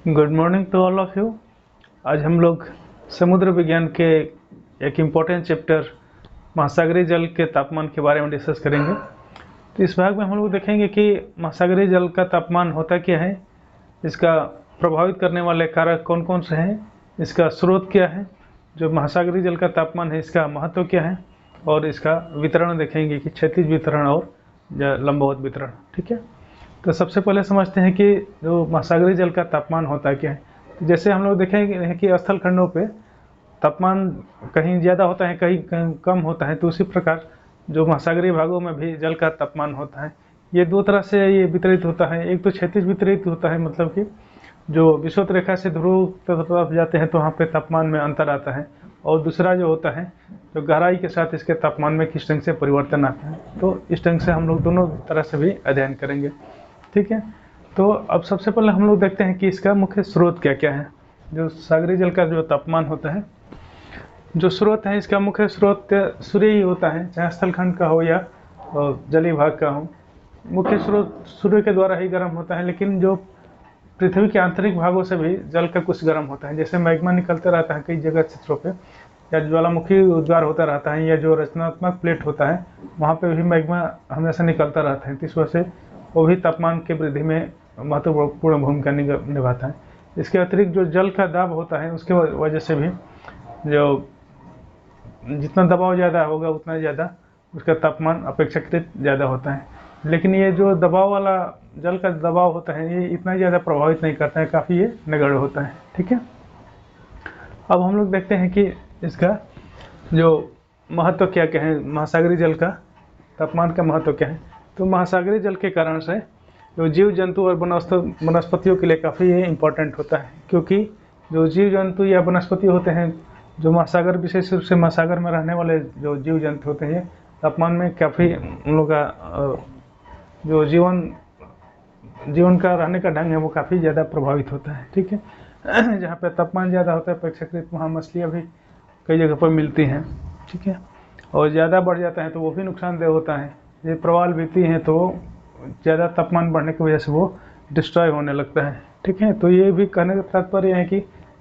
Good morning to all of you. आज हम लोग समुद्र विज्ञान के एक इम्पोर्टेंट चैप्टर महासागरीय जल के तापमान के बारे में डिस्कस करेंगे। तो इस भाग में हम लोग देखेंगे कि महासागरीय जल का तापमान होता क्या है, इसका प्रभावित करने वाले कारक कौन कौन से हैं, इसका स्रोत क्या है, जो महासागरीय जल का तापमान है इसका महत्व क्या है, और इसका वितरण देखेंगे कि क्षैतिज वितरण और लंबवत वितरण। ठीक है, तो सबसे पहले समझते हैं कि जो महासागरीय जल का तापमान होता है क्या है। तो जैसे हम लोग देखेंगे कि स्थल खंडों पे तापमान कहीं ज़्यादा होता है, कहीं कम होता है, तो उसी प्रकार जो महासागरीय भागों में भी जल का तापमान होता है ये दो तरह से ये वितरित होता है। एक तो क्षैतिज वितरित होता है, मतलब कि जो विषुवत रेखा से ध्रुव तरफ जाते हैं तो वहाँ पे तापमान में अंतर आता है, और दूसरा जो होता है जो गहराई के साथ इसके तापमान में किस ढंग से परिवर्तन आता है। तो इस ढंग से हम लोग दोनों तरह से भी अध्ययन करेंगे। ठीक है, तो अब सबसे पहले हम लोग देखते हैं कि इसका मुख्य स्रोत क्या क्या है। जो सागरीय जल का जो तापमान होता है, जो स्रोत है इसका मुख्य स्रोत सूर्य ही होता है, चाहे स्थलखंड का हो या जलीय भाग का हो। मुख्य स्रोत सूर्य के द्वारा ही गर्म होता है, लेकिन जो पृथ्वी के आंतरिक भागों से भी जल का कुछ गर्म होता है। जैसे मैग्मा निकलता रहता है कई जगह क्षेत्रों पे, या ज्वालामुखी उद्गार होता रहता है, या जो रचनात्मक प्लेट होता है वहाँ पे भी मैग्मा हमेशा निकलता रहता है। तो इस वजह से वो भी तापमान की वृद्धि में महत्वपूर्ण भूमिका निभाता है। इसके अतिरिक्त जो जल का दाब होता है उसके वजह से भी जो जितना दबाव ज़्यादा होगा उतना ज़्यादा उसका तापमान अपेक्षाकृत ज़्यादा होता है। लेकिन ये जो दबाव वाला जल का दबाव होता है ये इतना ज़्यादा प्रभावित नहीं करता है, काफ़ी ये नगण्य होता है। ठीक है, अब हम लोग देखते हैं कि इसका जो महत्व क्या क्या है, महासागरीय जल का तापमान का महत्व क्या है। तो महासागरीय जल के कारण से जो जीव जंतु और वनस्पतियों के लिए काफ़ी ये इम्पोर्टेंट होता है, क्योंकि जो जीव जंतु या वनस्पति होते हैं जो महासागर, विशेष रूप से महासागर में रहने वाले जो जीव जंतु होते हैं, तापमान में काफ़ी उन लोगों का जो जीवन का रहने का ढंग है वो काफ़ी ज़्यादा प्रभावित होता है। ठीक है, जहाँ पे तापमान ज़्यादा होता है अपेक्षाकृत वहाँ मछलियाँ भी कई जगह पर मिलती हैं। ठीक है, और ज़्यादा बढ़ जाता है तो वो भी नुकसानदेह होता है। ये प्रवाल बीती हैं तो ज़्यादा तापमान बढ़ने की वजह से वो डिस्ट्रॉय होने लगता है। ठीक है, तो ये भी कहने का तात्पर्य है कि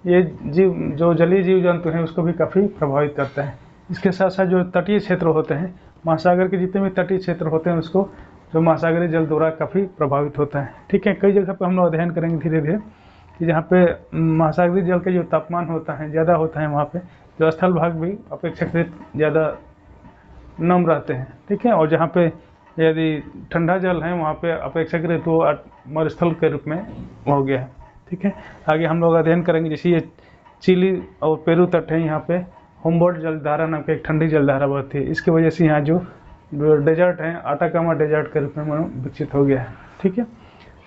ये जो जलीय जीव जंतु हैं उसको भी काफ़ी प्रभावित करता है। इसके साथ साथ जो तटीय क्षेत्र होते हैं, महासागर के जितने भी तटीय क्षेत्र होते हैं उसको जो महासागरीय जल द्वारा काफ़ी प्रभावित होता है। ठीक है, कई जगह पर हम लोग अध्ययन करेंगे धीरे धीरे कि जहाँ पे महासागरीय जल का जो तापमान होता है ज़्यादा होता है वहाँ पे जो स्थल भाग भी अपेक्षाकृत ज़्यादा नम रहते हैं। ठीक है, और जहाँ पे यदि ठंडा जल है वहाँ पे अपेक्षाकृत वो मरुस्थल के रूप में हो गया है। ठीक है, आगे हम लोग अध्ययन करेंगे जैसे ये चिली और पेरू तट है, यहाँ पे हुम्बोल्ट जलधारा नाम की एक ठंडी जलधारा बहती है। इसकी वजह से यहाँ जो डेजर्ट है आटाकामा डेजर्ट के रूप में विकसित हो गया है। ठीक है,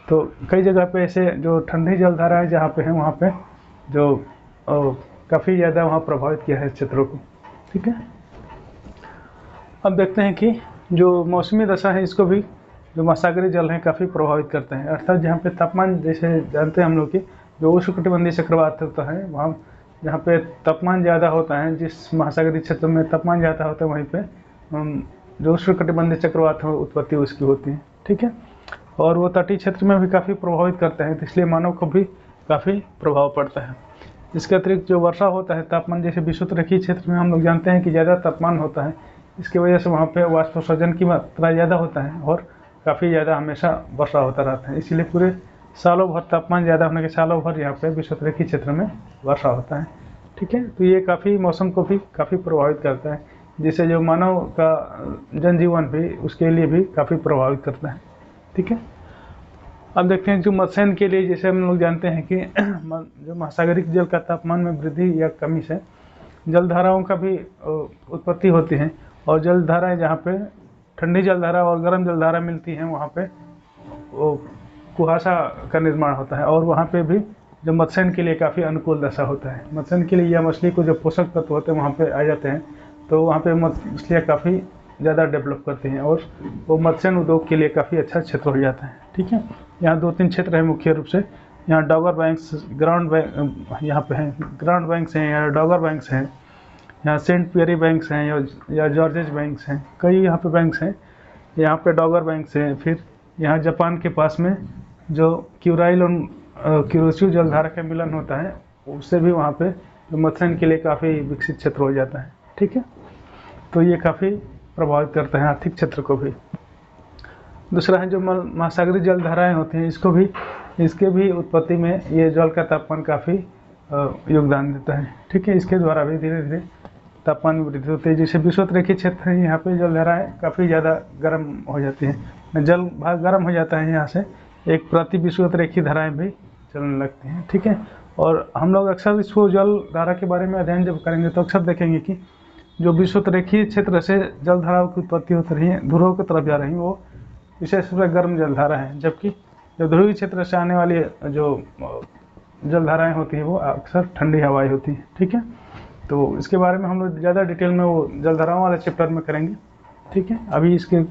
तो कई जगह पे ऐसे जो ठंडी जलधारा है जहाँ पे है वहाँ पे जो काफ़ी ज़्यादा वहाँ प्रभावित किया है क्षेत्रों को। ठीक है, अब देखते हैं कि जो मौसमी दशा है इसको भी जो महासागरीय जल है काफ़ी प्रभावित करते हैं। अर्थात जहाँ पे तापमान, जैसे जानते हैं हम लोग कि जो उष्णकटिबंधीय चक्रवात होता है वहाँ जहाँ पे तापमान ज़्यादा होता है, जिस महासागरीय क्षेत्र में तापमान ज़्यादा होता है वहीं पे जो उष्णकटिबंधीय चक्रवात उत्पत्ति उसकी होती है। ठीक है, और वो तटीय क्षेत्र में भी काफ़ी प्रभावित करते हैं, तो इसलिए मानव को भी काफ़ी प्रभाव पड़ता है। इसके अतिरिक्त जो वर्षा होता है तापमान, जैसे विषुवत रेखीय क्षेत्र में हम लोग जानते हैं कि ज़्यादा तापमान होता है, इसकी वजह से वहाँ पे वाष्पोत्सर्जन की मात्रा ज़्यादा होता है और काफ़ी ज़्यादा हमेशा वर्षा होता रहता है। इसीलिए पूरे सालों भर तापमान ज़्यादा होने के सालों भर यहाँ पे विषुवत रेखीय क्षेत्र में वर्षा होता है। ठीक है, तो ये काफ़ी मौसम को भी काफ़ी प्रभावित करता है, जिससे जो मानव का जनजीवन भी उसके लिए भी काफ़ी प्रभावित करता है। ठीक है, अब देखते हैं जो मत्स्यन के लिए, जैसे हम लोग जानते हैं कि जो महासागरीय जल का तापमान में वृद्धि या कमी से जलधाराओं का भी उत्पत्ति होती है, और जलधाराएं जहाँ पे ठंडी जलधारा और गर्म जलधारा मिलती हैं वहाँ पे वो कुहासा का निर्माण होता है, और वहाँ पे भी जो मत्स्यन के लिए काफ़ी अनुकूल दशा होता है। मत्स्यन के लिए या मछली को जो पोषक तत्व होते हैं वहाँ पे आ जाते हैं, तो वहाँ पे मछलियाँ काफ़ी ज़्यादा डेवलप करती हैं और वो मत्स्यन उद्योग के लिए काफ़ी अच्छा क्षेत्र हो जाता है। ठीक है, यहाँ 2-3 क्षेत्र हैं मुख्य रूप से। यहाँ डॉगर बैंक्स, ग्राउंड बैंक यहाँ पे हैं, ग्राउंड बैंक्स हैं, यहाँ डॉगर बैंक्स हैं, यहाँ सेंट पियरी बैंक्स हैं या जॉर्जेज बैंक्स हैं, कई यहाँ पे बैंक्स हैं। यहाँ पे डॉगर बैंक्स हैं। फिर यहाँ जापान के पास में जो क्यूराइल किरोसिव जलधारा का मिलन होता है, उससे भी वहाँ पे मथन के लिए काफ़ी विकसित क्षेत्र हो जाता है। ठीक है, तो ये काफ़ी प्रभावित करता है आर्थिक क्षेत्र को भी। दूसरा है जो महासागरीय जलधाराएं होती हैं, इसके भी उत्पत्ति में ये जल का तापमान काफ़ी योगदान देता है। ठीक है, इसके द्वारा भी धीरे धीरे तापमान में वृद्धि होती है। जैसे विषुवत-रेखीय क्षेत्र है, यहाँ पे जलधाराएं काफ़ी ज़्यादा गर्म हो जाती हैं, जल भाग गर्म हो जाता है यहाँ से, एक प्रति विषुवत-रेखीय धाराएं भी चलने लगती हैं। ठीक है, और हम लोग अक्सर इसको जल धारा के बारे में अध्ययन जब करेंगे तो अक्सर देखेंगे कि जो विषुवत-रेखीय क्षेत्र से जल धाराओं की उत्पत्ति होती रही है, ध्रुवों की तरफ जा रही है, वो विशेष रूप से गर्म जलधारा है, जबकि जो ध्रुवीय क्षेत्र से आने वाली जो जलधाराएं होती हैं वो अक्सर ठंडी हवाएं होती हैं। ठीक है, तो इसके बारे में हम लोग ज़्यादा डिटेल में वो जलधाराओं वाले चैप्टर में करेंगे। ठीक है, अभी इसके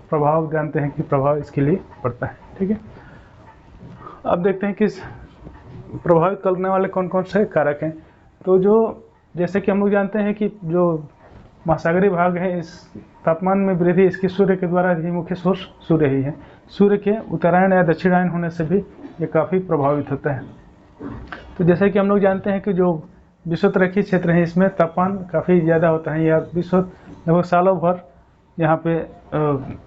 प्रभाव जानते हैं कि प्रभाव इसके लिए पड़ता है। ठीक है, अब देखते हैं कि प्रभावित करने वाले कौन कौन से कारक हैं। तो जो जैसे कि हम लोग जानते हैं कि जो महासागरीय भाग है, इस तापमान में वृद्धि इसकी सूर्य के द्वारा ही मुख्य सोर्स सूर्य ही है। सूर्य के उत्तरायण या दक्षिणायन होने से भी ये काफ़ी प्रभावित होता है। तो जैसे कि हम लोग जानते हैं कि जो विषुवत-रेखीय क्षेत्र है, इसमें तापमान काफ़ी ज़्यादा होता है, या विषुवत लगभग सालों भर यहाँ पे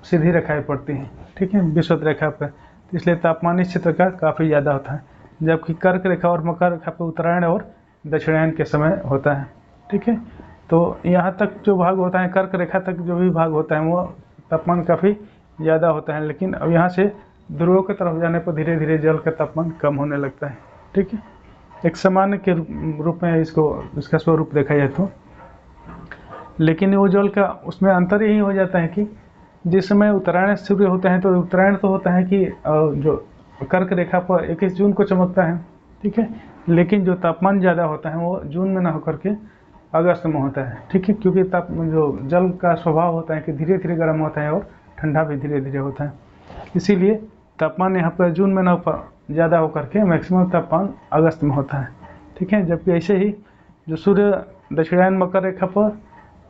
सीधी रेखाएं पड़ती हैं। ठीक है, विषुवत रेखा पर, इसलिए तापमान इस क्षेत्र का काफ़ी ज़्यादा होता है, जबकि कर्क रेखा और मकर रेखा पर उत्तरायण और दक्षिणायन के समय होता है। ठीक है, तो यहाँ तक जो भाग होता है, कर्क रेखा तक जो भी भाग होता है, वो तापमान काफ़ी ज़्यादा होता है, लेकिन अब यहाँ से ध्रुवों की तरफ जाने पर धीरे धीरे जल का तापमान कम होने लगता है। ठीक है, एक सामान्य के रूप में इसका स्वरूप देखा जाए तो, लेकिन वो जल का उसमें अंतर यही हो जाता है कि जिस समय उत्तरायण सूर्य होता है, तो उत्तरायण तो होता है कि जो कर्क रेखा पर 21 जून को चमकता है। ठीक है, लेकिन जो तापमान ज़्यादा होता है वो जून में ना होकर के अगस्त में होता है। ठीक है, क्योंकि जो जल का स्वभाव होता है कि धीरे धीरे गर्म होता है और ठंडा भी धीरे धीरे होता है, इसीलिए तापमान यहाँ पर जून में ना ज़्यादा होकर के मैक्सिमम तापमान अगस्त में होता है। ठीक है, जबकि ऐसे ही जो सूर्य दक्षिणायन मकर रेखा पर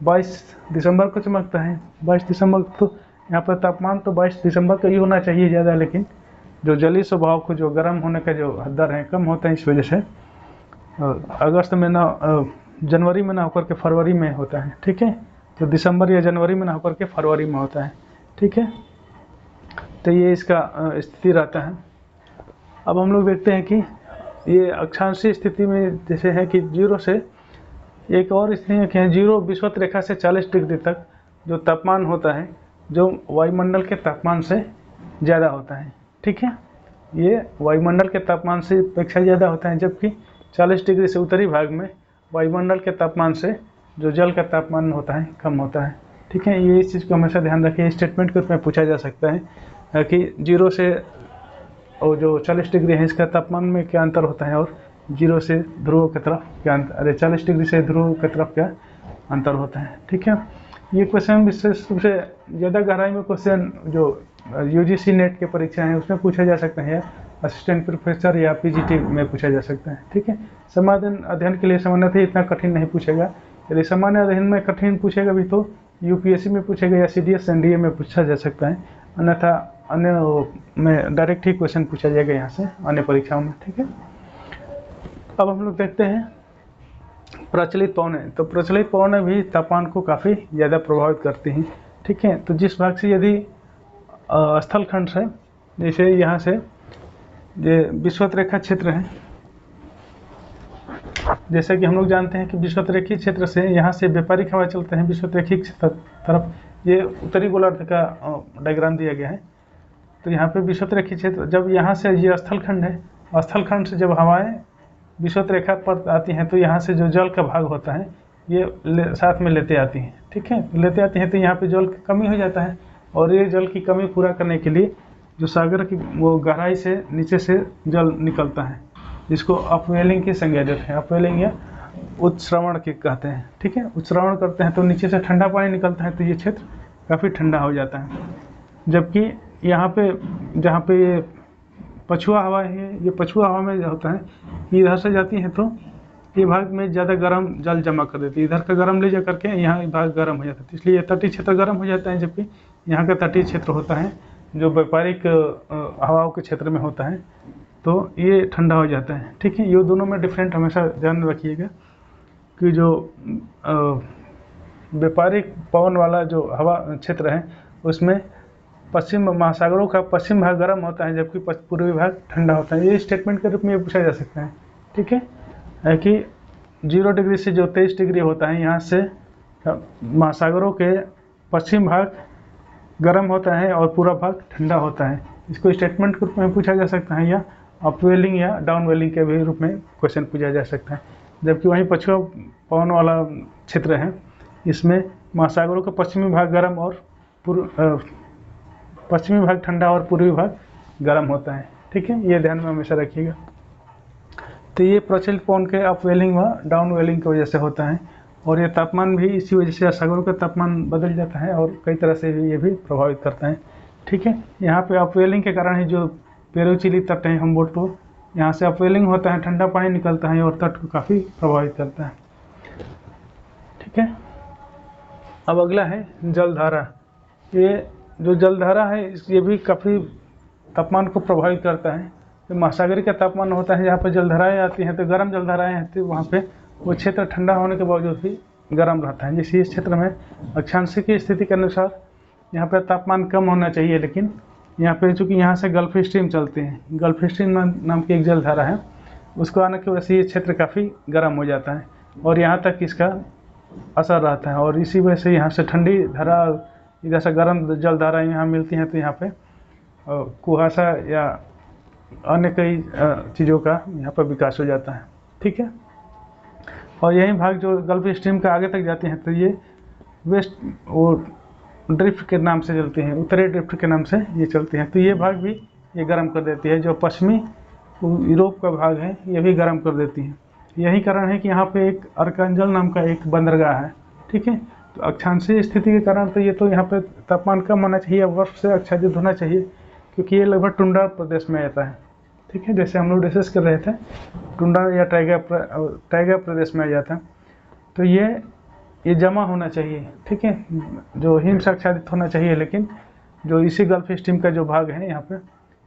22 दिसंबर को चमकता है। 22 दिसंबर, तो यहाँ पर तापमान तो 22 दिसंबर का ही होना चाहिए ज़्यादा, लेकिन जो जलीय स्वभाव को जो गर्म होने का जो दर है कम होता है, इस वजह से अगस्त में ना जनवरी में ना होकर के फरवरी में होता है। ठीक है, तो दिसंबर या जनवरी में ना होकर के फरवरी में होता है। ठीक है, तो ये इसका स्थिति रहता है। अब हम लोग देखते हैं कि ये अक्षांशीय स्थिति में जैसे है कि 0 से एक और स्थिति है कि 0 विषुवत रेखा से 40 डिग्री तक जो तापमान होता है, जो वायुमंडल के तापमान से ज़्यादा होता है। ठीक है, ये वायुमंडल के तापमान से अपेक्षा ज़्यादा होता है, जबकि 40 डिग्री से उत्तरी भाग में वायुमंडल के तापमान से जो जल का तापमान होता है कम होता है। ठीक है, ये इस चीज़ को हमेशा ध्यान रखें। स्टेटमेंट के रूप में पूछा जा सकता है कि 0 से और जो 40 डिग्री है इसका तापमान में क्या अंतर होता है, और 0 से ध्रुव की तरफ क्या अंतर, 40 डिग्री से ध्रुव की तरफ क्या अंतर होता है। ठीक है, ये क्वेश्चन विशेष रूप से ज़्यादा गहराई में क्वेश्चन जो यूजीसी नेट के परीक्षा है उसमें पूछा जा सकता है, असिस्टेंट प्रोफेसर या पीजीटी में पूछा जा सकता है। ठीक है, सामान्य अध्ययन के लिए सामान्यतः इतना कठिन नहीं पूछेगा। यदि सामान्य अध्ययन में कठिन पूछेगा भी तो यूपीएससी में पूछेगा या सीडीएस एनडीए में पूछा जा सकता है, अन्यथा अन्य में डायरेक्ट ही क्वेश्चन पूछा जाएगा यहाँ से अन्य परीक्षाओं में। ठीक है, अब हम लोग देखते हैं प्रचलित पवनें। तो प्रचलित पवनें भी तापमान को काफ़ी ज़्यादा प्रभावित करती हैं। ठीक है, तो जिस भाग से यदि स्थल खंड से, जैसे यहाँ से ये विषुवत रेखा क्षेत्र है, जैसे कि हम लोग जानते हैं कि विषुवत रेखीय क्षेत्र से यहाँ से व्यापारिक हवा चलते हैं विषुवत रेखीय तरफ। ये उत्तरी गोलार्ध का डायग्राम दिया गया है। तो यहाँ पे विषुवत रेखीय क्षेत्र, जब यहाँ से ये स्थल खंड है, स्थल खंड से जब हवाएं विषुवत रेखा पर आती हैं तो यहाँ से जो जल का भाग होता है ये साथ में लेते आती हैं। ठीक है, लेते आती हैं तो यहाँ पे जल की कमी हो जाता है, और ये जल की कमी पूरा करने के लिए जो सागर की वो गहराई से नीचे से जल निकलता है, जिसको अपवेलिंग की संज्ञा देते हैं। अपवेलिंग या उत्स्रवण के कहते हैं। ठीक है, उत्स्रवण करते हैं तो नीचे से ठंडा पानी निकलता है, तो ये क्षेत्र काफ़ी ठंडा हो जाता है। जबकि यहाँ पे जहाँ पे ये पछुआ हवा है, ये पछुआ हवा में होता है, ये इधर से जाती है तो ये भाग में ज़्यादा गर्म जल जमा कर देती है, इधर का गर्म ले जा करके यहाँ भाग गर्म हो जाता है, इसलिए ये तटीय क्षेत्र गर्म हो जाता है। जबकि यहाँ का तटीय क्षेत्र होता है जो व्यापारिक हवाओं के क्षेत्र में होता है, तो ये ठंडा हो जाता है। ठीक है, ये दोनों में डिफरेंट हमेशा ध्यान में रखिएगा कि जो व्यापारिक पवन वाला जो हवा क्षेत्र है उसमें पश्चिम महासागरों का पश्चिम भाग गर्म होता है जबकि पूर्वी भाग ठंडा होता है। ये स्टेटमेंट के रूप में पूछा जा सकता है। ठीक है कि 0 डिग्री से जो 23 डिग्री होता है, यहाँ से महासागरों के पश्चिम भाग गर्म होता है और पूरा भाग ठंडा होता है। इसको स्टेटमेंट के रूप में पूछा जा सकता है या अपवेलिंग या डाउनवेलिंग के भी रूप में क्वेश्चन पूछा जा सकता है। जबकि वहीं पश्चिम पवन वाला क्षेत्र है, इसमें महासागरों का पश्चिमी भाग गर्म और पश्चिमी भाग ठंडा और पूर्वी भाग गर्म होता है। ठीक है, ये ध्यान में हमेशा रखिएगा। तो ये प्रचलित पवन के अपवेलिंग व डाउनवेलिंग की वजह से होता है और ये तापमान भी इसी वजह से सागरों का तापमान बदल जाता है और कई तरह से भी ये भी प्रभावित करता है। ठीक है, यहाँ पे अपवेलिंग के कारण ही जो पेरुचिली तट है हम्बोल्ट, तो यहाँ से अपवेलिंग होता है, ठंडा पानी निकलता है और तट को काफ़ी प्रभावित करता है। ठीक है, अब अगला है जलधारा। ये जो जलधारा है ये भी काफ़ी तापमान को प्रभावित करता है। तो महासागरीय का तापमान होता है जहाँ पर जलधाराएँ आती हैं तो गर्म जलधाराएँ आती हैं, वहाँ पे वो क्षेत्र ठंडा होने के बावजूद भी गर्म रहता है। जैसे इस क्षेत्र में अक्षांश की स्थिति के अनुसार यहाँ पर तापमान कम होना चाहिए, लेकिन यहाँ पे चूँकि यहाँ से गल्फ स्ट्रीम चलते हैं, गल्फ स्ट्रीम नाम की एक जलधारा है, उसको आने की वजह से ये क्षेत्र काफ़ी गर्म हो जाता है और यहाँ तक इसका असर रहता है और इसी वजह से यहाँ से ठंडी धारा इधर से गर्म जलधारा यहाँ मिलती हैं, तो यहाँ पे कुहासा या अन्य कई चीज़ों का यहाँ पर विकास हो जाता है। ठीक है, और यही भाग जो गल्फ स्ट्रीम का आगे तक जाते हैं तो ये वेस्ट वो ड्रिफ्ट के नाम से चलती हैं, उत्तरी ड्रिफ्ट के नाम से ये चलती हैं, तो ये भाग भी ये गर्म कर देती है। जो पश्चिमी यूरोप का भाग है ये भी गर्म कर देती है। यही कारण है कि यहाँ पे एक अर्कांजल नाम का एक बंदरगाह है। ठीक है, तो अक्षांशीय स्थिति के कारण तो ये तो यहाँ पे तापमान कम होना चाहिए, बर्फ से आच्छादित होना चाहिए, क्योंकि ये लगभग टुंड्रा प्रदेश में आता है। ठीक है, जैसे हम लोग डिस्कस कर रहे थे, टुंड्रा या टाइगा प्रदेश में आ जाता है, तो ये जमा होना चाहिए। ठीक है, जो हिम से आच्छादित होना चाहिए, लेकिन जो इसी गल्फ स्ट्रीम का जो भाग है यहाँ पे,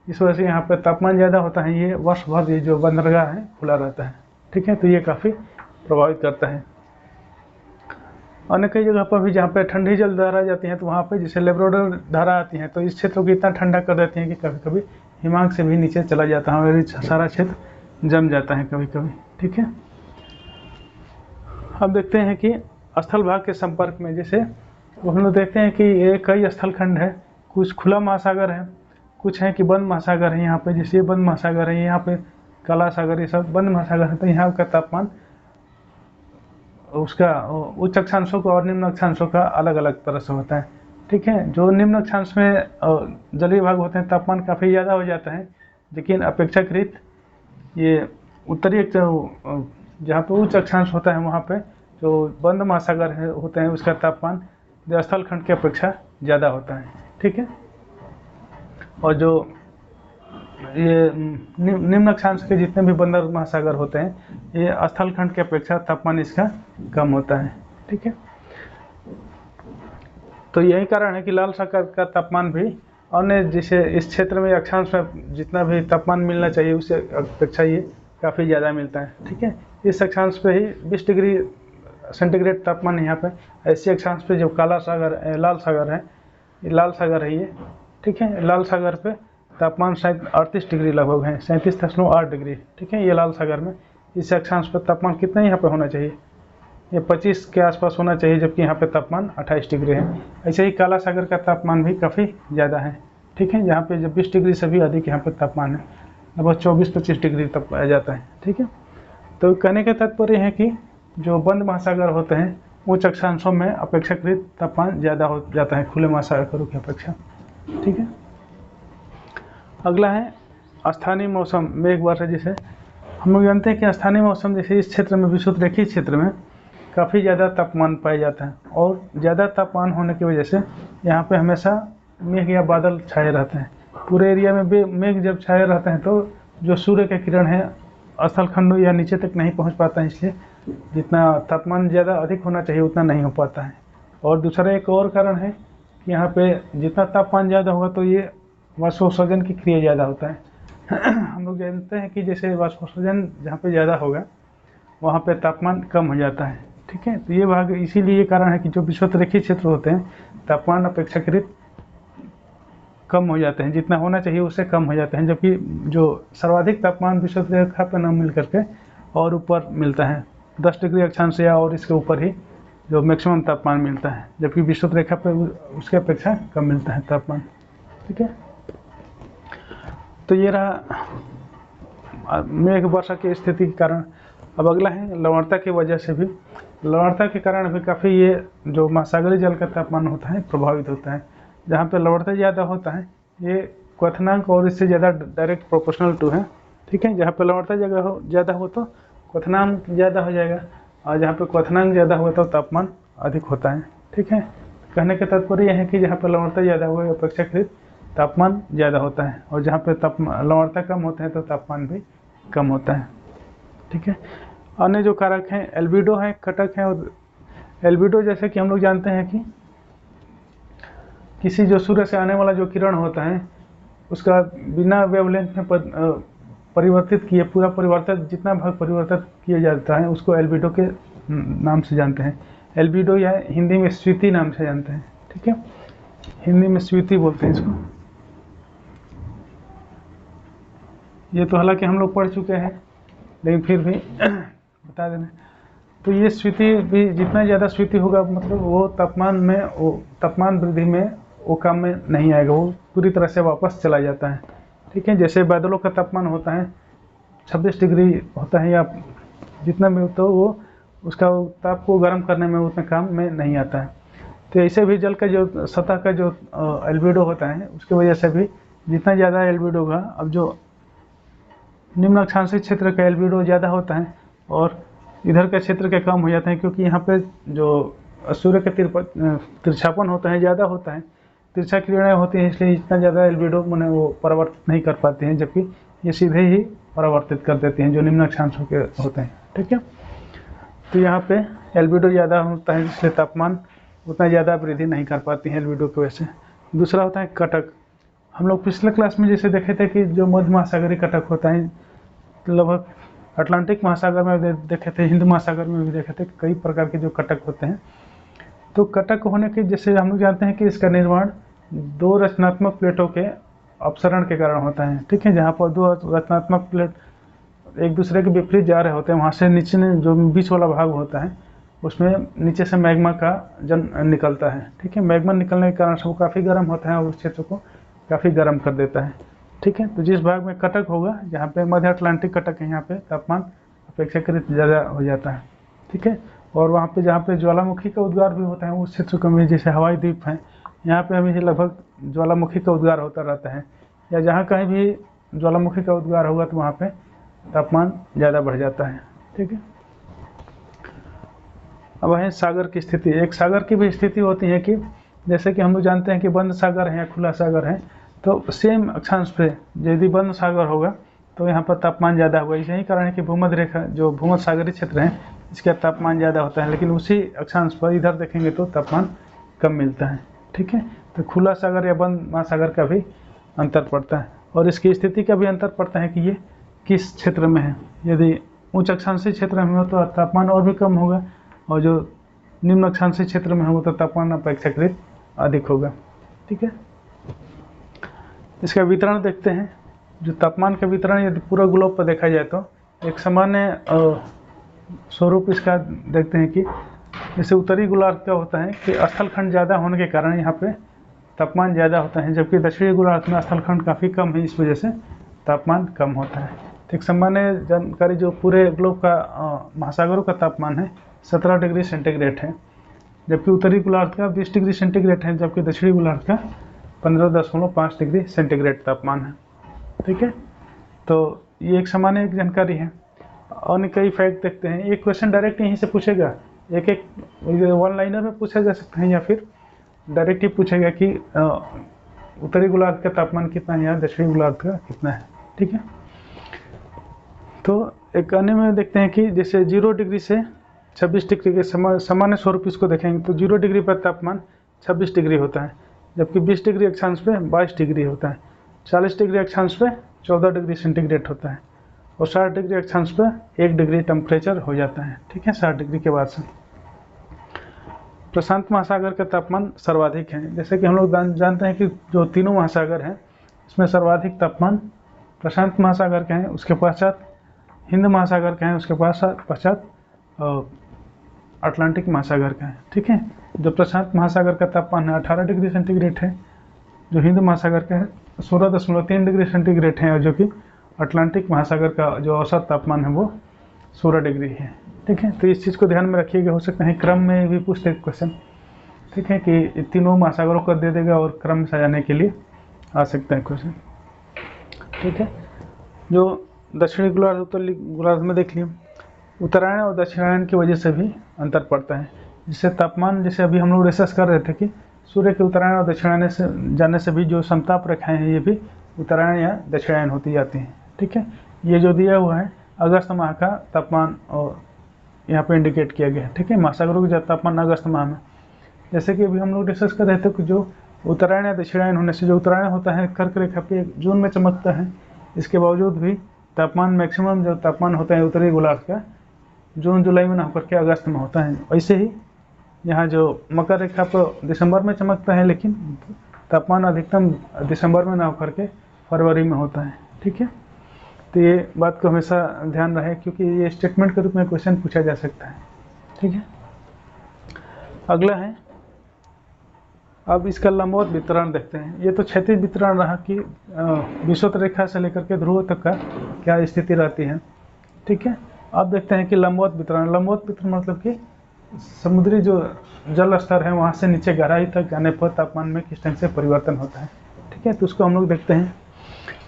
इस वजह से यहाँ पे तापमान ज़्यादा होता है। ये वर्ष भर ये जो बंदरगाह है खुला रहता है। ठीक है, तो ये काफ़ी प्रभावित करता है। अन्य कई जगह पर भी जहाँ पे ठंडी जलधारा जाती हैं तो वहाँ पे जैसे लेब्राडोर धारा आती है, तो इस क्षेत्र को इतना ठंडा कर देती हैं कि कभी कभी हिमांक से भी नीचे चला जाता है और सारा क्षेत्र जम जाता है कभी कभी। ठीक है, अब देखते हैं कि स्थल भाग के संपर्क में, जैसे हम लोग देखते हैं कि ये कई स्थल खंड है, कुछ खुला महासागर है, कुछ है कि बंद महासागर है। यहाँ पे जैसे ये बंद महासागर है, यहाँ पे काला सागर, ये सब बंद महासागर है, तो यहाँ का तापमान उसका उच्च अक्षांशों का और निम्न अक्षांशों का अलग अलग तरह से होता है। ठीक है, जो निम्न अक्षांश में जलीय भाग होते हैं तापमान काफ़ी ज़्यादा हो जाता है, लेकिन अपेक्षाकृत ये उत्तरी जहाँ पे उच्च अक्षांश होता है वहाँ पे जो बंद महासागर है होते हैं उसका तापमान जो स्थल खंड की अपेक्षा ज़्यादा होता है। ठीक है, और जो ये निम्न अक्षांश के जितने भी बंद महासागर होते हैं ये स्थल खंड की अपेक्षा तापमान इसका कम होता है। ठीक है, तो यही कारण है कि लाल सागर का तापमान भी अन्य जैसे इस क्षेत्र में अक्षांश में जितना भी तापमान मिलना चाहिए उससे अपेक्षा ये काफ़ी ज़्यादा मिलता है। ठीक है, इस अक्षांश पे ही 20 डिग्री सेंटीग्रेड तापमान यहाँ पे, ऐसे अक्षांश पे जो काला सागर लाल सागर है, ये लाल सागर है ये। ठीक है, लाल सागर पे तापमान शायद 38 डिग्री लगभग है, 37.8 डिग्री। ठीक है, ये लाल सागर में इस अक्षांश पर तापमान कितना यहाँ पे होना चाहिए, ये 25 के आसपास होना चाहिए, जबकि यहाँ पे तापमान 28 डिग्री है। ऐसे ही काला सागर का तापमान भी काफ़ी ज़्यादा है। ठीक है, जहाँ पे जब 20 डिग्री से भी अधिक यहाँ पे तापमान है, लगभग 24-25 डिग्री तक आ जाता है। ठीक है, तो कहने का तात्पर्य है कि जो बंद महासागर होते हैं उच्च अक्षांशों में अपेक्षाकृत तापमान ज़्यादा हो जाता है खुले महासागरों की अपेक्षा। ठीक है, अगला है स्थानीय मौसम मेघ वर्षा। जैसे हम लोग जानते हैं कि स्थानीय मौसम जैसे इस क्षेत्र में विषुवरेखीय क्षेत्र में काफ़ी ज़्यादा तापमान पाया जाता है और ज़्यादा तापमान होने की वजह से यहाँ पे हमेशा मेघ या बादल छाए रहते हैं। पूरे एरिया में मेघ जब छाए रहते हैं तो जो सूर्य के किरण है स्थल खंडों या नीचे तक नहीं पहुँच पाता है, इसलिए जितना तापमान ज़्यादा अधिक होना चाहिए उतना नहीं हो पाता है। और दूसरा एक और कारण है कि यहाँ पे जितना तापमान ज़्यादा होगा तो ये वाष्पोत्सर्जन की क्रिया ज़्यादा होता है। हम लोग जानते हैं कि जैसे वाष्पोत्सर्जन जहाँ पे ज़्यादा होगा वहाँ पे तापमान कम हो जाता है, ठीक है। तो ये भाग इसीलिए ये कारण है कि जो विषुवतरेखीय क्षेत्र होते हैं तापमान अपेक्षाकृत कम हो जाते हैं, जितना होना चाहिए उससे कम हो जाते हैं, जबकि जो सर्वाधिक तापमान विषुवत रेखा पर न मिल करके और ऊपर मिलता है 10 डिग्री अक्षांश या और इसके ऊपर ही जो मैक्सिमम तापमान मिलता है, जबकि विषुवत रेखा पर उसके अपेक्षा कम मिलता है तापमान, ठीक है। तो ये रहा मेघ वर्षा की स्थिति के कारण। अब अगला है लवणता की वजह से भी, लवणता के कारण भी काफ़ी ये जो महासागरीय जल का तापमान होता है प्रभावित होता है। जहाँ पे लवणता ज़्यादा होता है ये क्वथनांक और इससे ज़्यादा डायरेक्ट प्रोपोर्शनल टू है, ठीक है। जहाँ पे लवणता ज़्यादा हो तो क्वथनांक ज़्यादा हो जाएगा, और जहाँ पे क्वथनांक ज़्यादा हुआ तो तापमान अधिक होता है, ठीक है। कहने का तात्पर्य यह है कि जहाँ पर लवणता ज़्यादा हुआ अपेक्षाकृत तापमान ज़्यादा होता है, और जहाँ पे लवणता कम होता है तो तापमान भी कम होता है, ठीक है। अन्य जो कारक हैं एल्बिडो है, कटक है। और एल्बिडो जैसे कि हम लोग जानते हैं कि किसी जो सूर्य से आने वाला जो किरण होता है उसका बिना वेवलेंथ में परिवर्तित किए पूरा परिवर्तित जितना भाग परिवर्तित किया जाता है उसको एल्बिडो के नाम से जानते हैं। एल्बिडो या हिंदी में स्वीति नाम से जानते हैं, ठीक है। हिंदी में स्वीति बोलते हैं इसको। ये तो हालांकि हम लोग पढ़ चुके हैं लेकिन फिर भी बता देना। तो ये स्वीति भी जितना ज़्यादा स्वीति होगा मतलब वो तापमान वृद्धि में वो काम में नहीं आएगा, वो पूरी तरह से वापस चला जाता है, ठीक है। जैसे बादलों का तापमान होता है 26 डिग्री होता है या जितना भी, तो वो उसका ताप को गर्म करने में उतना काम में नहीं आता है। तो ऐसे भी जल का जो सतह का जो एल्बिडो होता है उसकी वजह से भी जितना ज़्यादा एल्बिडो होगा, अब जो निम्न अक्षांशीय क्षेत्र का एल्बिडो ज़्यादा होता है और इधर का क्षेत्र का कम हो जाता है, क्योंकि यहाँ पे जो सूर्य का तिरछापन होता है ज़्यादा होता है, तिरछा किरणें होती हैं, इसलिए इतना ज़्यादा एल्बिडो मैंने वो परावर्तित नहीं कर पाते हैं, जबकि ये सीधे ही परावर्तित कर देते हैं जो निम्न अक्षांशों के होते हैं, ठीक है। तो यहाँ पे एल्बिडो ज़्यादा होता है इसलिए तापमान उतना ज़्यादा वृद्धि नहीं कर पाती है एल्बिडो की वजह से। दूसरा होता है कटक। हम लोग पिछले क्लास में जैसे देखे थे कि जो मध्य महासागरीय कटक होता है लगभग अटलांटिक महासागर में देखे थे, हिंद महासागर में भी देखे थे, कई प्रकार के जो कटक होते हैं। तो कटक होने के जैसे हम लोग जानते हैं कि इसका निर्माण दो रचनात्मक प्लेटों के अपसरण के कारण होता है, ठीक है। जहाँ पर दो रचनात्मक प्लेट एक दूसरे के विपरीत जा रहे होते हैं, वहाँ से नीचे जो बीच वाला भाग होता है उसमें नीचे से मैग्मा का जन निकलता है, ठीक है। मैग्मा निकलने के कारण से वो काफ़ी गर्म होता है और उस क्षेत्र को काफ़ी गर्म कर देता है, ठीक है। तो जिस भाग में कटक होगा, जहाँ पे मध्य अटलांटिक कटक है, यहाँ पे तापमान अपेक्षाकृत ज़्यादा हो जाता है, ठीक है। और वहाँ पे जहाँ पे ज्वालामुखी का उद्गार भी होता है उस क्षेत्र में, जैसे हवाई द्वीप है, यहाँ पे हमें लगभग ज्वालामुखी का उद्गार होता रहता है, या जहाँ कहीं भी ज्वालामुखी का उद्गार होगा तो वहाँ पे तापमान ज़्यादा बढ़ जाता है, ठीक है। अब है सागर की स्थिति। एक सागर की भी स्थिति होती है कि जैसे कि हम लोग जानते हैं कि बंद सागर है या खुला सागर है, तो सेम अक्षांश पे यदि बंद सागर होगा तो यहाँ पर तापमान ज़्यादा होगा। यही कारण है कि भूमध्य रेखा जो भूमध्य सागरीय क्षेत्र है इसका तापमान ज़्यादा होता है, लेकिन उसी अक्षांश पर इधर देखेंगे तो तापमान कम मिलता है, ठीक है। तो खुला सागर या बंद महासागर का भी अंतर पड़ता है, और इसकी स्थिति का भी अंतर पड़ता है कि ये किस क्षेत्र में है। यदि उच्च अक्षांशीय क्षेत्र में हो तो तापमान और भी कम होगा, और जो निम्न अक्षांशीय क्षेत्र में होगा तो तापमान अपेक्षाकृत अधिक होगा, ठीक है। इसका वितरण देखते हैं। जो तापमान का वितरण यदि पूरा ग्लोब पर देखा जाए तो एक सामान्य स्वरूप इसका देखते हैं कि जैसे उत्तरी गोलार्ध का होता है कि स्थलखंड ज़्यादा होने के कारण यहाँ पे तापमान ज़्यादा होता है, जबकि दक्षिणी गोलार्ध में स्थलखंड काफ़ी कम है, इस वजह से तापमान कम होता है। तो एक सामान्य जानकारी जो पूरे ग्लोब का महासागरों का तापमान है 17 डिग्री सेंटीग्रेड है, जबकि उत्तरी गोलार्ध का 20 डिग्री सेंटीग्रेड है, जबकि दक्षिणी गोलार्ध का 15.5 डिग्री सेंटीग्रेड तापमान है, ठीक है। तो ये एक सामान्य जानकारी है। और कई फैक्ट देखते हैं। एक क्वेश्चन डायरेक्ट यहीं से पूछेगा, एक वन लाइनर में पूछा जा सकता है या फिर डायरेक्ट ही पूछेगा कि उत्तरी गोलार्ध का तापमान कितना है या दक्षिणी गोलार्ध का कितना है, ठीक है। तो एक अन्य में देखते हैं कि जैसे 0 डिग्री से 26 डिग्री के सामान्य स्वरूप इसको देखेंगे तो 0 डिग्री पर तापमान 26 डिग्री होता है, जबकि 20 डिग्री अक्षांश पे 22 डिग्री होता है, 40 डिग्री अक्षांश पे 14 डिग्री सेंटीग्रेड होता है, और 60 डिग्री अक्षांश पर 1 डिग्री टेम्परेचर हो जाता है। ठीक है, 60 डिग्री के बाद से प्रशांत महासागर का तापमान सर्वाधिक है। जैसे कि हम लोग जानते हैं कि जो तीनों महासागर हैं इसमें सर्वाधिक तापमान प्रशांत महासागर के हैं, उसके पश्चात हिंद महासागर के हैं, उसके पश्चात अटलांटिक महासागर का है। ठीक है, जो प्रशांत महासागर का तापमान है 18 डिग्री सेंटीग्रेड है, जो हिंद महासागर का है 16.3 डिग्री सेंटीग्रेड है, और जो कि अटलांटिक महासागर का जो औसत तापमान है वो 16 डिग्री है। ठीक है, तो इस चीज़ को ध्यान में रखिएगा, हो सकता है क्रम में भी पूछते क्वेश्चन। ठीक है, कि तीनों महासागरों को दे देगा और क्रम सजाने के लिए आ सकता है क्वेश्चन। ठीक है, जो दक्षिणी गोलार्ध उत्तरी गोलार्ध में देख लिया, उत्तरायण और दक्षिणायन की वजह से भी अंतर पड़ता है, जिससे तापमान, जैसे अभी हम लोग डिस्कस कर रहे थे कि सूर्य के उत्तरायण और दक्षिणायन से जाने से भी जो समताप रेखाएं हैं ये भी उत्तरायण या दक्षिणायन होती जाती हैं। ठीक है, ये जो दिया हुआ है अगस्त माह का तापमान और यहाँ पे इंडिकेट किया गया है। ठीक है, महासागरों का तापमान अगस्त माह में, जैसे कि अभी हम लोग डिस्कस कर रहे थे कि जो उत्तरायण या दक्षिणायन होने से जो उत्तरायण होता है कर्क रेखा पे जून में चमकता है, इसके बावजूद भी तापमान मैक्सिमम जो तापमान होता है उत्तरी गोलार्ध का जून जुलाई में ना होकर के अगस्त में होता है। वैसे ही यहाँ जो मकर रेखा पर दिसंबर में चमकता है, लेकिन तापमान अधिकतम दिसंबर में ना होकर के फरवरी में होता है। ठीक है, तो ये बात को हमेशा ध्यान रहे, क्योंकि ये स्टेटमेंट के रूप में क्वेश्चन पूछा जा सकता है। ठीक है, अगला है, अब इसका लंबवत वितरण देखते हैं। ये तो क्षैतिज वितरण रहा कि विषुवत रेखा से लेकर के ध्रुव तक का क्या स्थिति रहती है। ठीक है, अब देखते हैं कि लंबवत वितरण। लंबवत वितरण मतलब कि समुद्री जो जल स्तर है वहाँ से नीचे गहराई तक जाने पर तापमान में किस ढंग से परिवर्तन होता है। ठीक है, तो उसको हम लोग देखते हैं।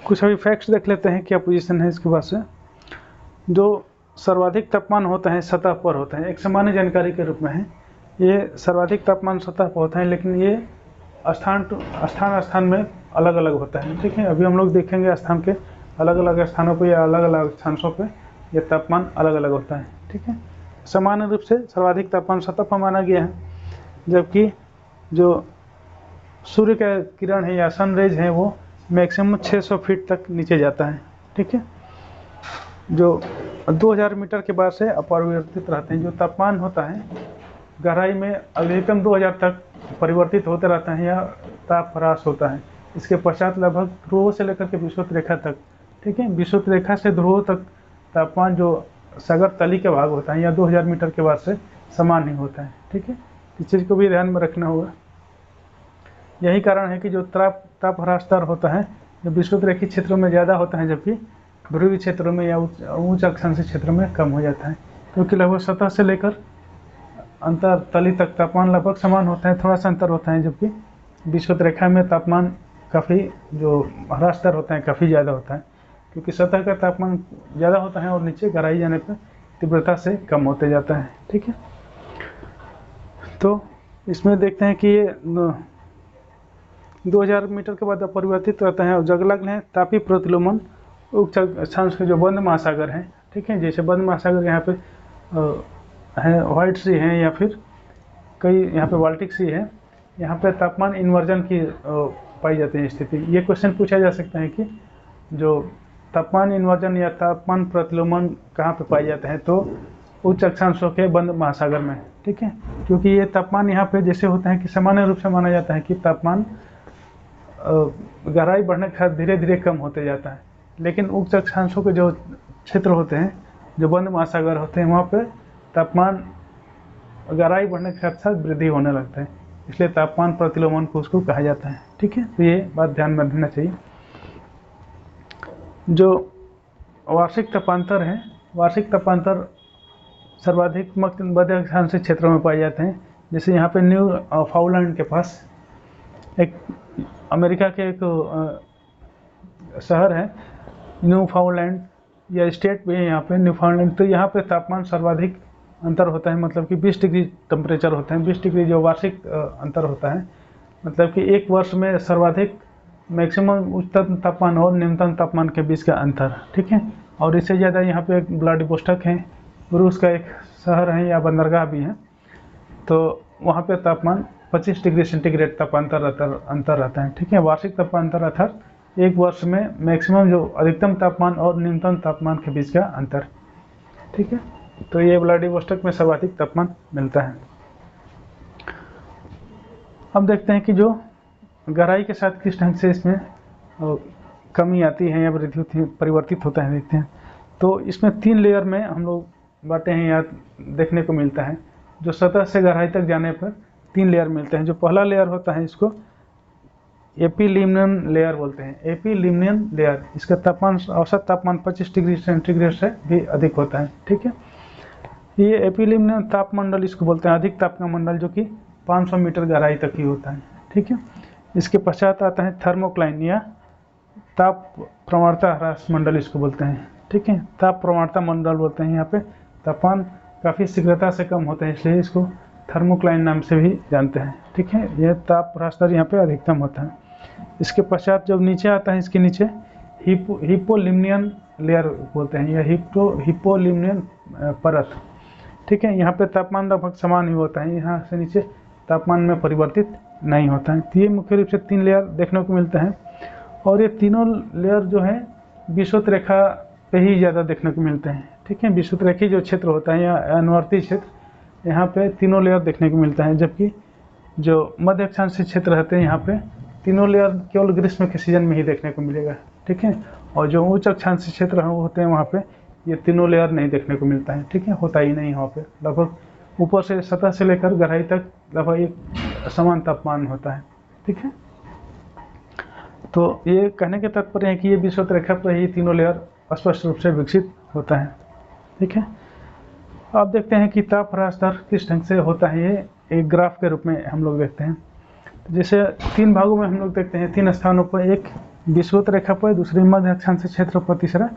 कुछ अभी फैक्ट्स देख लेते हैं, क्या पोजीशन है इसके बाद से। जो सर्वाधिक तापमान होता है सतह पर होता है, एक सामान्य जानकारी के रूप में है। ये सर्वाधिक तापमान सतह पर होता है, लेकिन ये स्थान में अलग अलग होता है। ठीक है, अभी हम लोग देखेंगे स्थान के अलग अलग स्थानों पर या अलग अलग स्थानों पर यह तापमान अलग अलग होता है। ठीक है, सामान्य रूप से सर्वाधिक तापमान सतह पर माना गया है, जबकि जो सूर्य का किरण है या सनरेज है वो मैक्सिमम 600 फीट तक नीचे जाता है। ठीक है, जो 2000 मीटर के बाद से अपरिवर्तित रहते हैं। जो तापमान होता है गहराई में अधिकतम 2000 तक परिवर्तित होते रहता है या ताप ह्रास होता है। इसके पश्चात लगभग ध्रुवों से लेकर के विषुवत रेखा तक, ठीक है, विषुवत रेखा से ध्रुवों तक तापमान जो सागर तली के भाग होता है या 2000 मीटर के बाद से समान ही होता है। ठीक है, इस चीज़ को भी ध्यान में रखना होगा। यही कारण है कि जो ताप ह्रास स्तर होता है जो विषुवत रेखीय क्षेत्रों में ज़्यादा होता है, जबकि ध्रुवीय क्षेत्रों में या उच्च अक्षांशीय क्षेत्रों में कम हो जाता है, क्योंकि लगभग सतह से लेकर अंतर तली तक तापमान लगभग समान होता है, थोड़ा सा अंतर होता है, जबकि विषुवत रेखा में तापमान काफ़ी जो ह्रास स्तर होता है काफ़ी ज़्यादा होता है, क्योंकि सतह का तापमान ज़्यादा होता है और नीचे गहराई जाने पर तीव्रता से कम होते जाता है। ठीक है, तो इसमें देखते हैं कि ये 2000 मीटर के बाद अपरिवर्तित रहता है। और जगलग्न है तापीय प्रतिलोमन उच्च अक्षांश के जो बंद महासागर हैं। ठीक है, जैसे बंद महासागर यहाँ पे है, व्हाइट सी है या फिर कई यहाँ पे बाल्टिक सी है, यहाँ पे तापमान इन्वर्जन की पाई जाती है स्थिति। ये क्वेश्चन पूछा जा सकता है कि जो तापमान इन्वर्जन या तापमान प्रतिलोमन कहाँ पे पाए जाते हैं, तो उच्च अक्षांशों के बंद महासागर में। ठीक है, क्योंकि ये तापमान यहाँ पे जैसे होता है कि सामान्य रूप से माना जाता है कि तापमान गहराई बढ़ने के साथ धीरे धीरे कम होते जाता है, लेकिन उच्च अक्षांशों के जो क्षेत्र होते हैं जो बंद महासागर होते हैं वहाँ पे तापमान गहराई बढ़ने के साथ साथ वृद्धि होने लगता है, इसलिए तापमान प्रतिलोमन को उसको कहा जाता है। ठीक है, तो ये बात ध्यान में रखना चाहिए। जो वार्षिक तापांतर है, वार्षिक तापांतर सर्वाधिक मध्य अक्षांशीय क्षेत्रों में पाए जाते हैं। जैसे यहाँ पे न्यू फाउलैंड के पास एक अमेरिका के एक शहर है न्यू फाउलैंड या स्टेट भी है यहाँ पे न्यू फाउलैंड, तो यहाँ पे तापमान सर्वाधिक अंतर होता है, मतलब कि 20 डिग्री टेम्परेचर होता है। 20 डिग्री जो वार्षिक अंतर होता है, मतलब कि एक वर्ष में सर्वाधिक मैक्सिमम उच्चतम तापमान और न्यूनतम तापमान के बीच का अंतर। ठीक है, और इससे ज़्यादा यहाँ पे एक व्लादिवोस्टोक है, रूस का एक शहर है या बंदरगाह भी है, तो वहाँ पे तापमान 25 डिग्री सेंटीग्रेड तापांतर अंतर रहता है। ठीक है, वार्षिक तापांतर अर्थात एक वर्ष में मैक्सिमम जो अधिकतम तापमान और न्यूनतम तापमान के बीच का अंतर। ठीक है, तो ये व्लादिवोस्टोक में सर्वाधिक तापमान मिलता है। अब देखते हैं कि जो गहराई के साथ किस ढंग से इसमें कमी आती है या वृद्धि होती है, परिवर्तित होता है, देखते हैं। तो इसमें 3 लेयर में हम लोग बातें हैं या देखने को मिलता है। जो सतह से गहराई तक जाने पर 3 लेयर मिलते हैं। जो पहला लेयर होता है इसको एपिलिमिनम लेयर बोलते हैं। एपिलिमिनम लेयर, इसका तापमान औसत तापमान 25 डिग्री सेंटीग्रेड से भी अधिक होता है। ठीक है, ये एपिलिमिनम तापमंडल इसको बोलते हैं, अधिक ताप का मंडल, जो कि 500 मीटर गहराई तक ही होता है। ठीक है, इसके पश्चात आता है थर्मोक्लाइन या ताप प्रवणता ह्रास मंडल इसको बोलते हैं। ठीक है, ताप प्रवणता मंडल बोलते हैं। यहाँ पे तापमान काफ़ी शीघ्रता से कम होता है, इसलिए इसको थर्मोक्लाइन नाम से भी जानते हैं। ठीक है, यह ताप ह्रास दर यहाँ पे अधिकतम होता है। इसके पश्चात जब नीचे आता है, इसके नीचे हिपोलिमिनियन लेयर बोलते हैं या हिपोलिमिनियन परत। ठीक है, यहाँ पे तापमान लगभग समान ही होता है, यहाँ से नीचे तापमान में परिवर्तित नहीं होता है। तो ये मुख्य रूप से 3 लेयर देखने को मिलते हैं, और ये तीनों लेयर जो है विषुवत रेखा पे ही ज़्यादा देखने को मिलते हैं। ठीक है, विषुवत रेखी जो क्षेत्र होता है या अनुवर्ती क्षेत्र, यहाँ पे तीनों लेयर देखने को मिलता है। जबकि जो मध्य अक्षांशीय क्षेत्र रहते हैं, यहाँ पे तीनों लेयर केवल ग्रीष्म के सीजन में ही देखने को मिलेगा। ठीक है, और जो उच्च अक्षांशीय क्षेत्र होते हैं वहाँ पे ये तीनों लेयर नहीं देखने को मिलता है। ठीक है, होता ही नहीं वहाँ पे। लगभग ऊपर से सतह से लेकर गहराई तक लगभग एक समान तापमान होता है। ठीक है, तो ये कहने के तात्पर्य है कि ये विषुवत रेखा पर ही तीनों लेयर स्पष्ट रूप से विकसित होता है। ठीक है, अब देखते हैं कि ताप ह्रास दर किस ढंग से होता है। ये एक ग्राफ के रूप में हम लोग देखते हैं। तो जैसे 3 भागों में हम लोग देखते हैं, 3 स्थानों पर, एक विषुवत रेखा पर, दूसरी मध्य अक्षांशीय क्षेत्र पर, तीसरा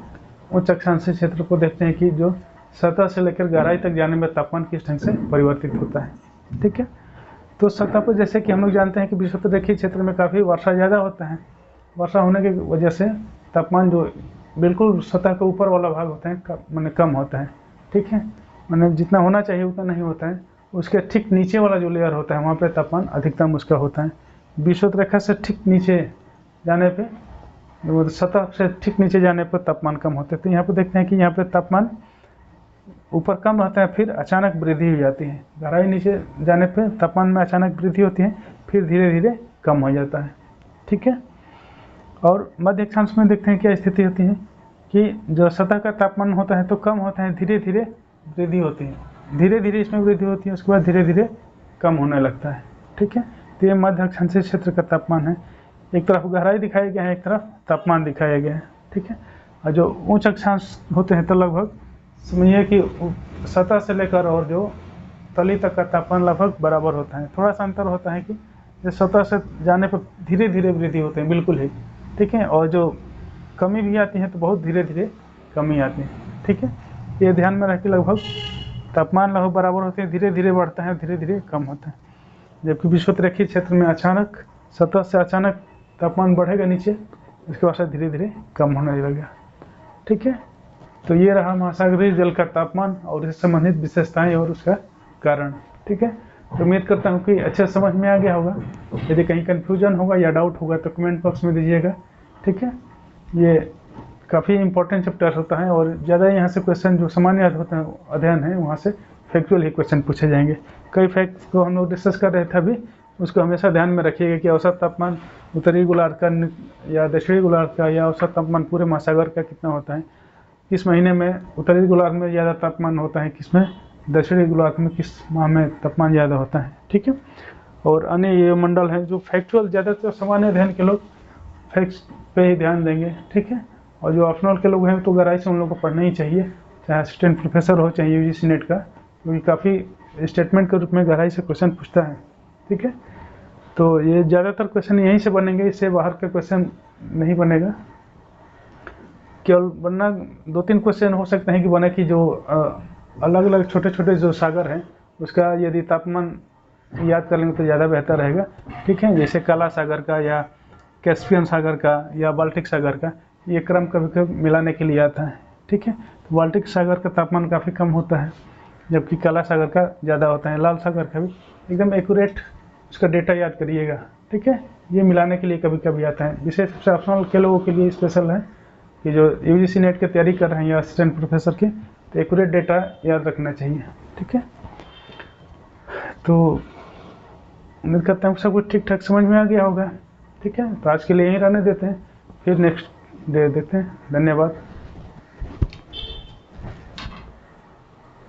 उच्च अक्षांशीय क्षेत्र को देखते हैं कि जो सतह से लेकर गहराई तक जाने में तापमान किस ढंग से परिवर्तित होता है। ठीक है, तो सतह पर जैसे कि हम लोग जानते हैं कि विषुवत रेखीय क्षेत्र में काफ़ी वर्षा ज़्यादा होता है। वर्षा होने की वजह से तापमान जो बिल्कुल सतह के ऊपर वाला भाग होता है मैंने कम होता है। ठीक है, मैंने जितना होना चाहिए उतना नहीं होता है। उसके ठीक नीचे वाला जो लेयर होता है वहाँ पे तापमान अधिकतम उसका होता है। विषुवत रेखा से ठीक नीचे जाने पे, सतह से ठीक नीचे जाने पर तापमान कम होते हैं। तो यहाँ पे देखते हैं कि यहाँ पे तापमान ऊपर कम रहता है, फिर अचानक वृद्धि हो जाती है। गहराई नीचे जाने पे तापमान में अचानक वृद्धि होती है, फिर धीरे धीरे कम हो जाता है। ठीक है, और मध्य अक्षांश में देखते हैं क्या स्थिति होती है कि जो सतह का तापमान होता है तो कम होता है, धीरे धीरे वृद्धि होती है, धीरे धीरे इसमें वृद्धि होती है, उसके बाद धीरे धीरे कम होने लगता है। ठीक है, तो ये मध्य अक्षांशीय क्षेत्र का तापमान है। एक तरफ गहराई दिखाया गया है, एक तरफ तापमान दिखाया गया है। ठीक है, और जो उच्च अक्षांश होते हैं तो लगभग समझिए कि सतह से लेकर और जो तली तक का तापमान लगभग बराबर होता है। थोड़ा सा अंतर होता है कि जो सतह से जाने पर धीरे धीरे वृद्धि होते हैं, बिल्कुल ही। ठीक है, और जो कमी भी आती है तो बहुत धीरे धीरे कमी आती है। ठीक है, ये ध्यान में रख के लगभग तापमान लगभग बराबर होते हैं, धीरे धीरे बढ़ता है, धीरे धीरे कम होता है। जबकि विषुवत रेखीय क्षेत्र में अचानक सतह से अचानक तापमान बढ़ेगा नीचे, उसके बाद से धीरे धीरे कम होने लगेगा। ठीक है, तो ये रहा महासागरीय जल का तापमान और इससे संबंधित विशेषताएं और उसका कारण। ठीक है, तो उम्मीद करता हूँ कि अच्छे समझ में आ गया होगा। यदि कहीं कन्फ्यूजन होगा या डाउट होगा तो कमेंट बॉक्स में दीजिएगा। ठीक है, ये काफ़ी इंपॉर्टेंट चैप्टर होता है और ज़्यादा यहाँ से क्वेश्चन जो सामान्य अध्ययन है वहाँ से फैक्चुअल ही क्वेश्चन पूछे जाएंगे। कई फैक्ट्स को हम लोग डिस्कस कर रहे थे अभी, उसको हमेशा ध्यान में रखिएगा कि औसत तापमान उत्तरी गोलार्ध का या दक्षिणी गोलार्ध का या औसत तापमान पूरे महासागर का कितना होता है, किस महीने में उत्तरी गोलार्ध में ज़्यादा तापमान होता है, किस में दक्षिणी गोलार्ध में किस माह में तापमान ज़्यादा होता है। ठीक है, और अन्य ये मंडल हैं जो फैक्चुअल ज़्यादातर सामान्य अध्ययन के लोग फैक्ट्स पे ही ध्यान देंगे। ठीक है, और जो ऑप्शनल के लोग हैं तो गहराई से उन लोगों को पढ़ना ही चाहिए, चाहे असिस्टेंट प्रोफेसर हो चाहे यूजीसी नेट का, क्योंकि काफ़ी स्टेटमेंट के रूप में गहराई से क्वेश्चन पूछता है। ठीक है, तो ये ज़्यादातर क्वेश्चन यहीं से बनेंगे, इससे बाहर का क्वेश्चन नहीं बनेगा। केवल बनना 2-3 क्वेश्चन हो सकते हैं कि बने कि जो अलग अलग छोटे छोटे जो सागर हैं उसका यदि तापमान याद कर लेंगे तो ज़्यादा बेहतर रहेगा। ठीक है, जैसे काला सागर का या कैस्पियन सागर का या बाल्टिक सागर का, ये क्रम कभी कभी मिलाने के लिए आता है। ठीक है, तो बाल्टिक सागर का तापमान काफ़ी कम होता है जबकि काला सागर का ज़्यादा होता है। लाल सागर का भी एकदम एक्यूरेट उसका डेटा याद करिएगा। ठीक है, ये मिलाने के लिए कभी कभी आता है। विशेष रूप से ऑप्शनल के लोगों के लिए स्पेशल है कि जो यूजीसी नेट की तैयारी कर रहे हैं या असिस्टेंट प्रोफेसर की, तो एक्यूरेट डेटा याद रखना चाहिए। ठीक है, तो उम्मीद करता हूँ सब कुछ ठीक ठाक समझ में आ गया होगा। ठीक है, तो आज के लिए यहीं रहने देते हैं, फिर नेक्स्ट दे देते हैं। धन्यवाद।